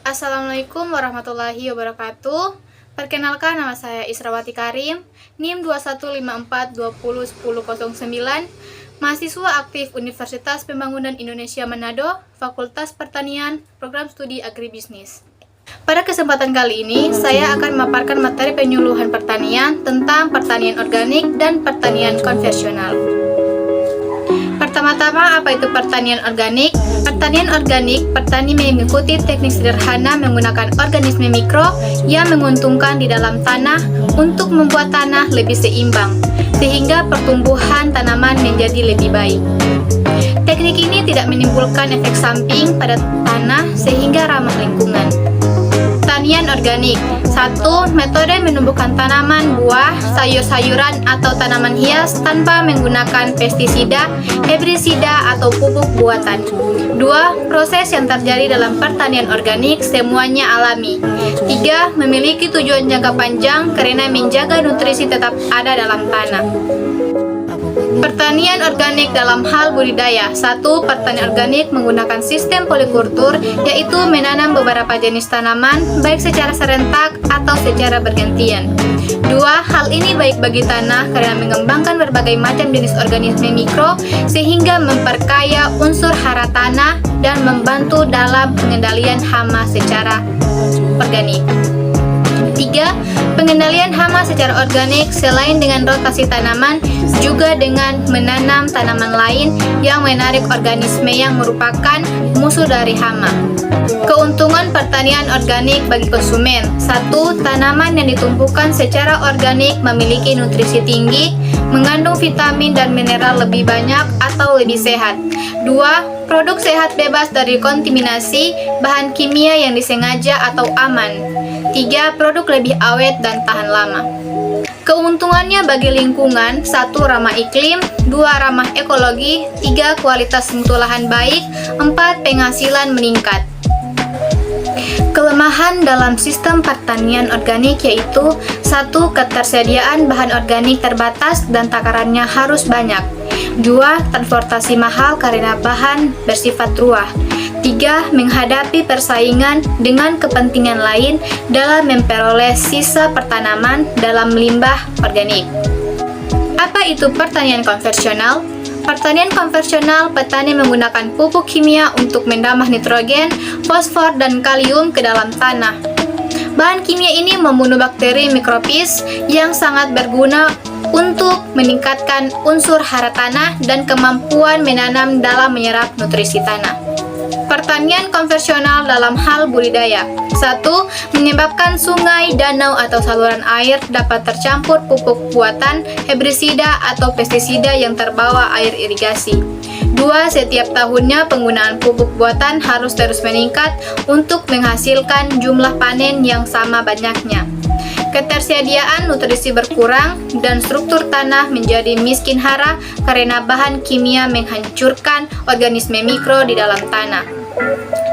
Assalamualaikum warahmatullahi wabarakatuh. Perkenalkan, nama saya Israwati Karim, NIM 2154201009, mahasiswa aktif Universitas Pembangunan Indonesia Manado, Fakultas Pertanian, Program Studi Agribisnis. Pada kesempatan kali ini, saya akan memaparkan materi penyuluhan pertanian tentang pertanian organik dan pertanian konvensional. Pertama-tama, apa itu pertanian organik? Pertanian organik, petani mengikuti teknik sederhana menggunakan organisme mikro yang menguntungkan di dalam tanah untuk membuat tanah lebih seimbang, sehingga pertumbuhan tanaman menjadi lebih baik. Teknik ini tidak menimbulkan efek samping pada tanah sehingga ramah lingkungan. Pertanian organik. 1. Metode menumbuhkan tanaman, buah, sayur-sayuran atau tanaman hias tanpa menggunakan pestisida, herbisida atau pupuk buatan. 2. Proses yang terjadi dalam pertanian organik semuanya alami. 3. Memiliki tujuan jangka panjang karena menjaga nutrisi tetap ada dalam tanah. Pertanian organik dalam hal budidaya. 1. Pertanian organik menggunakan sistem polikultur, yaitu menanam beberapa jenis tanaman baik secara serentak atau secara bergantian. 2. Hal ini baik bagi tanah karena mengembangkan berbagai macam jenis organisme mikro sehingga memperkaya unsur hara tanah dan membantu dalam pengendalian hama secara organik. 3. Pengendalian hama secara organik selain dengan rotasi tanaman, juga dengan menanam tanaman lain yang menarik organisme yang merupakan musuh dari hama. Keuntungan pertanian organik bagi konsumen. 1. Tanaman yang ditumbuhkan secara organik memiliki nutrisi tinggi, mengandung vitamin dan mineral lebih banyak atau lebih sehat. 2. Produk sehat bebas dari kontaminasi bahan kimia yang disengaja atau aman. 3. Produk lebih awet dan tahan lama. Keuntungannya bagi lingkungan. 1. Ramah iklim. 2. Ramah ekologi. 3. Kualitas mutu lahan baik. 4. Penghasilan meningkat. Kelemahan dalam sistem pertanian organik yaitu 1. Ketersediaan bahan organik terbatas dan takarannya harus banyak. 2. Transportasi mahal karena bahan bersifat ruah. 3. Menghadapi persaingan dengan kepentingan lain dalam memperoleh sisa pertanaman dalam limbah organik. Apa itu pertanian konvensional? Pertanian konvensional, petani menggunakan pupuk kimia untuk menambah nitrogen, fosfor, dan kalium ke dalam tanah. Bahan kimia ini membunuh bakteri mikrobis yang sangat berguna untuk meningkatkan unsur hara tanah dan kemampuan menanam dalam menyerap nutrisi tanah. Pertanian konvensional dalam hal budidaya. 1. Menyebabkan sungai, danau, atau saluran air dapat tercampur pupuk buatan, herbisida, atau pestisida yang terbawa air irigasi. 2. Setiap tahunnya penggunaan pupuk buatan harus terus meningkat untuk menghasilkan jumlah panen yang sama banyaknya. Ketersediaan nutrisi berkurang dan struktur tanah menjadi miskin hara karena bahan kimia menghancurkan organisme mikro di dalam tanah.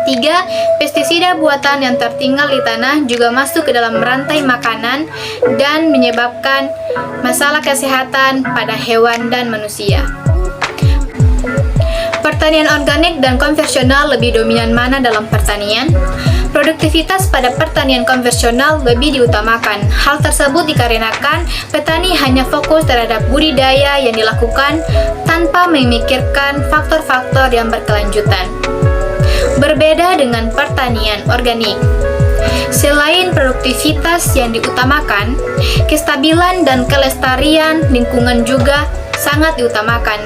3. Pestisida buatan yang tertinggal di tanah juga masuk ke dalam rantai makanan dan menyebabkan masalah kesehatan pada hewan dan manusia. Pertanian organik dan konvensional lebih dominan mana dalam pertanian? Produktivitas pada pertanian konvensional lebih diutamakan. Hal tersebut dikarenakan petani hanya fokus terhadap budidaya yang dilakukan tanpa memikirkan faktor-faktor yang berkelanjutan. Berbeda dengan pertanian organik. Selain produktivitas yang diutamakan, kestabilan dan kelestarian lingkungan juga sangat diutamakan.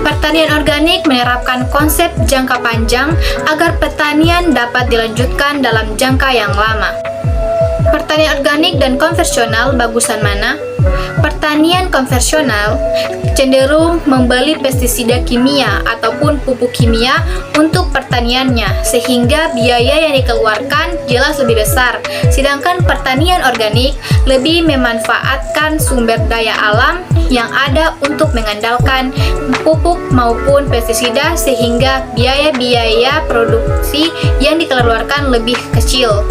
Pertanian organik menerapkan konsep jangka panjang agar pertanian dapat dilanjutkan dalam jangka yang lama. Pertanian organik dan konvensional bagusan mana? Pertanian konvensional cenderung membeli pestisida kimia ataupun pupuk kimia untuk pertaniannya, sehingga biaya yang dikeluarkan jelas lebih besar. Sedangkan pertanian organik lebih memanfaatkan sumber daya alam yang ada untuk mengandalkan pupuk maupun pestisida, sehingga biaya-biaya produksi yang dikeluarkan lebih kecil.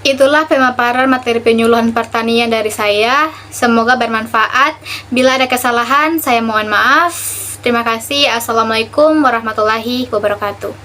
Itulah pemaparan materi penyuluhan pertanian dari saya. Semoga bermanfaat. Bila ada kesalahan, saya mohon maaf. Terima kasih. Assalamualaikum warahmatullahi wabarakatuh.